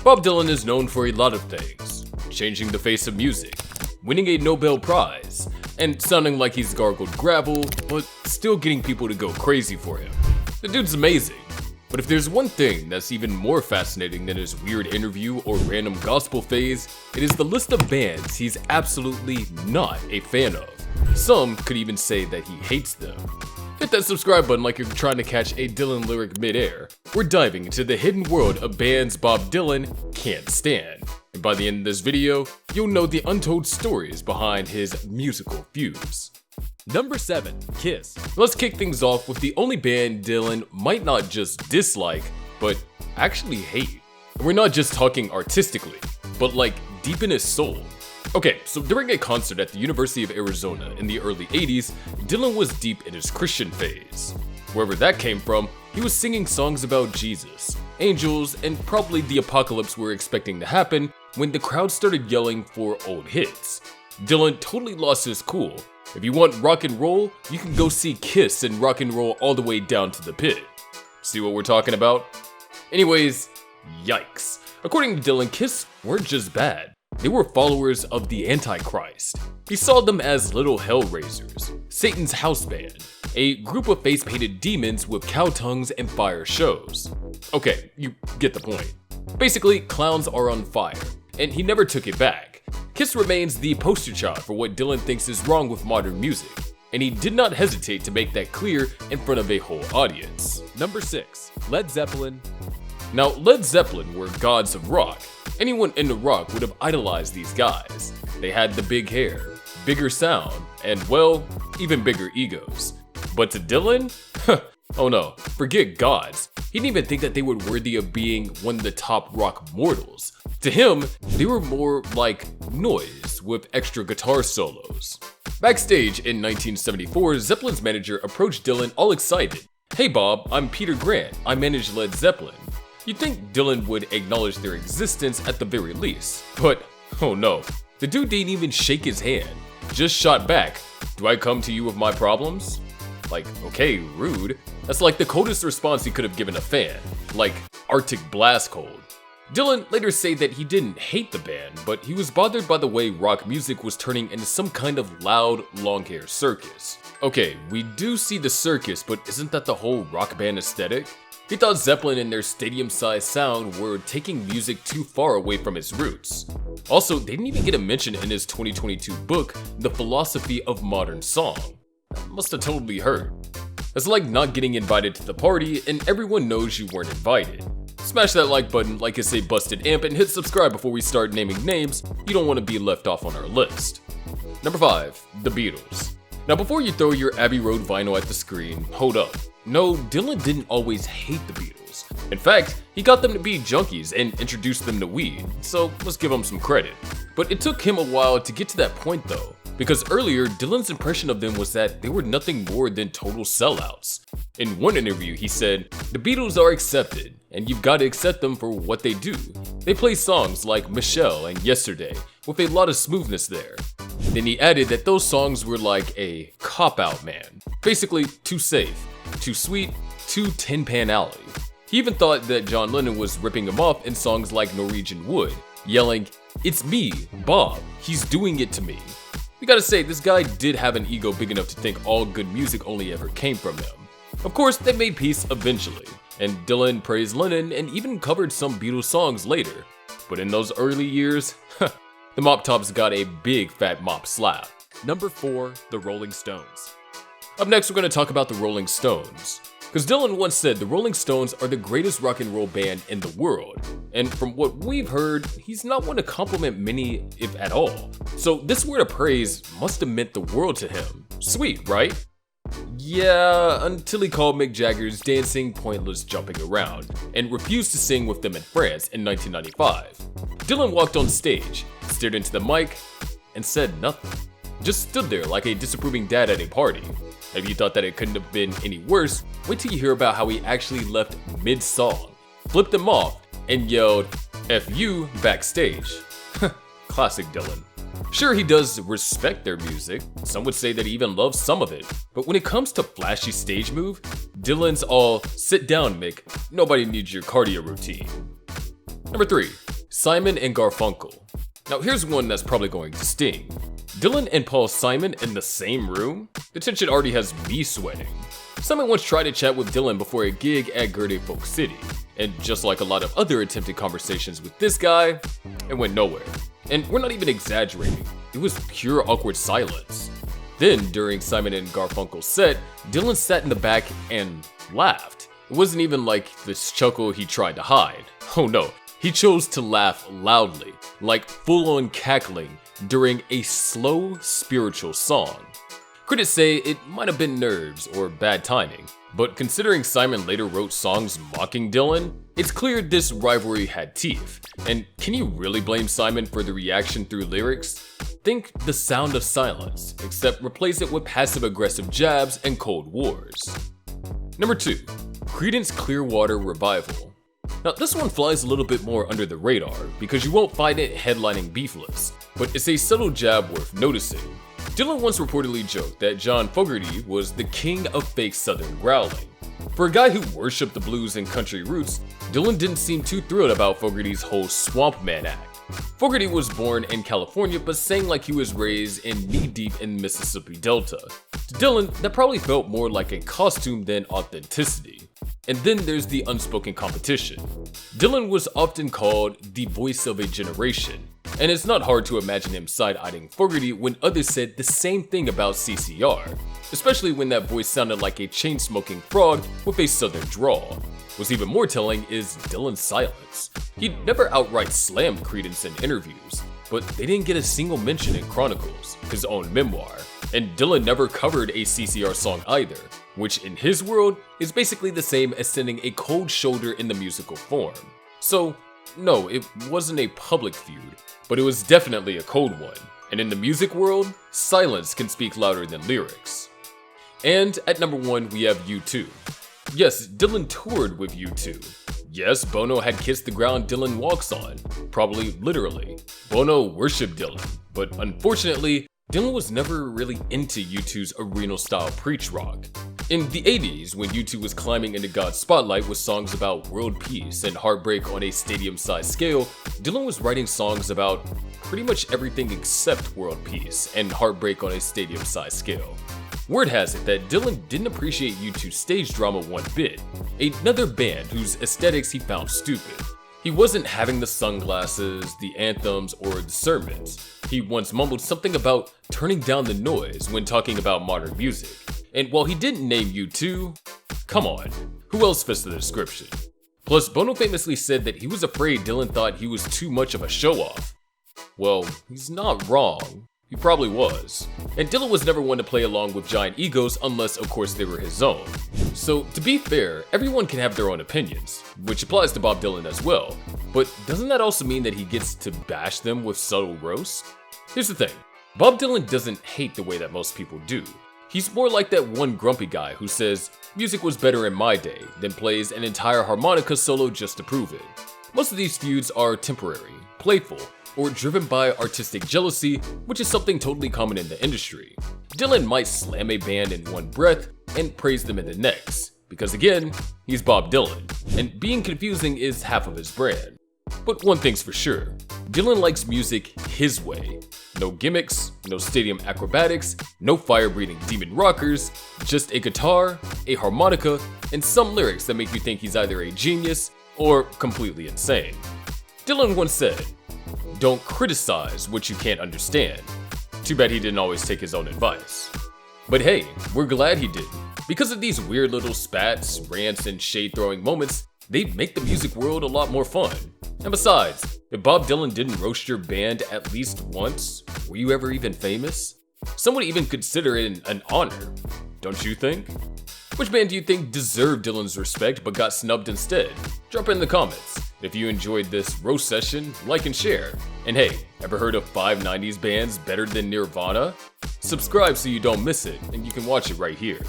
Bob Dylan is known for a lot of things: changing the face of music, winning a Nobel Prize, and sounding like he's gargled gravel, but still getting people to go crazy for him. The dude's amazing. But if there's one thing that's even more fascinating than his weird interview or random gospel phase, it is the list of bands he's absolutely not a fan of. Some could even say that he hates them. Hit that subscribe button like you're trying to catch a Dylan lyric midair. We're diving into the hidden world of bands Bob Dylan can't stand. And by the end of this video, you'll know the untold stories behind his musical feuds. Number 7. KISS. Let's kick things off with the only band Dylan might not just dislike, but actually hate. And we're not just talking artistically, but like deep in his soul. Okay, so during a concert at the University of Arizona in the early 80s, Dylan was deep in his Christian phase. Wherever that came from, he was singing songs about Jesus, angels, and probably the apocalypse we're expecting to happen when the crowd started yelling for old hits. Dylan totally lost his cool. If you want rock and roll, you can go see KISS and rock and roll all the way down to the pit. See what we're talking about? Anyways, yikes. According to Dylan, KISS weren't just bad. They were followers of the Antichrist. He saw them as little hellraisers, Satan's house band, a group of face-painted demons with cow tongues and fire shows. Okay, you get the point. Basically, clowns are on fire, and he never took it back. KISS remains the poster child for what Dylan thinks is wrong with modern music, and he did not hesitate to make that clear in front of a whole audience. Number 6. Led Zeppelin. Now, Led Zeppelin were gods of rock. Anyone into rock would have idolized these guys. They had the big hair, bigger sound, and well, even bigger egos. But to Dylan? Oh no, forget gods. He didn't even think that they were worthy of being one of the top rock mortals. To him, they were more like noise with extra guitar solos. Backstage in 1974, Zeppelin's manager approached Dylan all excited. "Hey Bob, I'm Peter Grant. I manage Led Zeppelin." You'd think Dylan would acknowledge their existence at the very least. But, oh no, the dude didn't even shake his hand. Just shot back, "Do I come to you with my problems?" Like, okay, rude. That's like the coldest response he could have given a fan. Like, Arctic blast cold. Dylan later said that he didn't hate the band, but he was bothered by the way rock music was turning into some kind of loud, long-hair circus. Okay, we do see the circus, but isn't that the whole rock band aesthetic? He thought Zeppelin and their stadium-sized sound were taking music too far away from its roots. Also, they didn't even get a mention in his 2022 book, The Philosophy of Modern Song. That must have totally hurt. It's like not getting invited to the party and everyone knows you weren't invited. Smash that like button like it's a busted amp and hit subscribe before we start naming names you don't want to be left off on our list. Number 5. The Beatles. Now before you throw your Abbey Road vinyl at the screen, hold up. No, Dylan didn't always hate the Beatles. In fact, he got them to be junkies and introduced them to weed, so let's give him some credit. But it took him a while to get to that point though, because earlier Dylan's impression of them was that they were nothing more than total sellouts. In one interview he said, "The Beatles are accepted, and you've got to accept them for what they do. They play songs like Michelle and Yesterday, with a lot of smoothness there." Then he added that those songs were like a cop-out, man. Basically, too safe, too sweet, too Tin Pan Alley. He even thought that John Lennon was ripping him off in songs like Norwegian Wood, yelling, "It's me, Bob, he's doing it to me." We gotta say, this guy did have an ego big enough to think all good music only ever came from him. Of course, they made peace eventually, and Dylan praised Lennon and even covered some Beatles songs later. But in those early years, the Mop Tops got a big fat mop slap. Number 4. The Rolling Stones. Up next, we're going to talk about the Rolling Stones. Because Dylan once said the Rolling Stones are the greatest rock and roll band in the world. And from what we've heard, he's not one to compliment many, if at all. So this word of praise must have meant the world to him. Sweet, right? Yeah, until he called Mick Jagger's dancing pointless jumping around, and refused to sing with them in France in 1995. Dylan walked on stage, stared into the mic, and said nothing. Just stood there like a disapproving dad at a party. If you thought that it couldn't have been any worse, wait till you hear about how he actually left mid-song, flipped them off, and yelled, "F you" backstage. Classic Dylan. Sure, he does respect their music, some would say that he even loves some of it, but when it comes to flashy stage move, Dylan's all, "Sit down, Mick, nobody needs your cardio routine." Number 3. Simon and Garfunkel. Now here's one that's probably going to sting. Dylan and Paul Simon in the same room? The tension already has me sweating. Simon once tried to chat with Dylan before a gig at Gerde Folk City, and just like a lot of other attempted conversations with this guy, it went nowhere. And we're not even exaggerating, it was pure awkward silence. Then, during Simon and Garfunkel's set, Dylan sat in the back and laughed. It wasn't even like this chuckle he tried to hide. Oh no, he chose to laugh loudly, like full-on cackling during a slow spiritual song. Critics say it might have been nerves or bad timing, but considering Simon later wrote songs mocking Dylan, it's clear this rivalry had teeth. And can you really blame Simon for the reaction through lyrics? Think The Sound of Silence, except replace it with passive-aggressive jabs and Cold Wars. Number 2. Creedence Clearwater Revival. Now this one flies a little bit more under the radar because you won't find it headlining Beatles, but it's a subtle jab worth noticing. Dylan once reportedly joked that John Fogerty was the king of fake southern growling. For a guy who worshipped the blues and country roots, Dylan didn't seem too thrilled about Fogerty's whole swamp man act. Fogerty was born in California but sang like he was raised in knee-deep in Mississippi Delta. To Dylan, that probably felt more like a costume than authenticity. And then there's the unspoken competition. Dylan was often called the voice of a generation, and it's not hard to imagine him side-eyeing Fogerty when others said the same thing about CCR, especially when that voice sounded like a chain-smoking frog with a southern drawl. What's even more telling is Dylan's silence. He'd never outright slammed Creedence in interviews, but they didn't get a single mention in Chronicles, his own memoir, and Dylan never covered a CCR song either, which in his world is basically the same as sending a cold shoulder in the musical form. So, no, it wasn't a public feud, but it was definitely a cold one, and in the music world, silence can speak louder than lyrics. And at number 1 we have U2. Yes, Dylan toured with U2. Yes, Bono had kissed the ground Dylan walks on, probably literally. Bono worshipped Dylan, but unfortunately, Dylan was never really into U2's arenal-style preach rock. In the 80s, when U2 was climbing into God's spotlight with songs about world peace and heartbreak on a stadium-sized scale, Dylan was writing songs about pretty much everything except world peace and heartbreak on a stadium-sized scale. Word has it that Dylan didn't appreciate U2's stage drama one bit, another band whose aesthetics he found stupid. He wasn't having the sunglasses, the anthems, or the sermons. He once mumbled something about turning down the noise when talking about modern music. And while he didn't name U2, come on, who else fits the description? Plus, Bono famously said that he was afraid Dylan thought he was too much of a show-off. Well, he's not wrong. He probably was. And Dylan was never one to play along with giant egos unless of course they were his own. So to be fair, everyone can have their own opinions, which applies to Bob Dylan as well. But doesn't that also mean that he gets to bash them with subtle roasts? Here's the thing, Bob Dylan doesn't hate the way that most people do. He's more like that one grumpy guy who says, music was better in my day, then plays an entire harmonica solo just to prove it. Most of these feuds are temporary, playful, or driven by artistic jealousy, which is something totally common in the industry. Dylan might slam a band in one breath and praise them in the next, because again, he's Bob Dylan, and being confusing is half of his brand. But one thing's for sure, Dylan likes music his way. No gimmicks, no stadium acrobatics, no fire-breathing demon rockers, just a guitar, a harmonica, and some lyrics that make you think he's either a genius or completely insane. Dylan once said, "Don't criticize what you can't understand." Too bad he didn't always take his own advice. But hey, we're glad he didn't. Because of these weird little spats, rants, and shade-throwing moments, they make the music world a lot more fun. And besides, if Bob Dylan didn't roast your band at least once, were you ever even famous? Some would even consider it an honor, don't you think? Which band do you think deserved Dylan's respect but got snubbed instead? Drop it in the comments. If you enjoyed this roast session, like and share. And hey, ever heard of 5 90s bands better than Nirvana? Subscribe so you don't miss it, and you can watch it right here.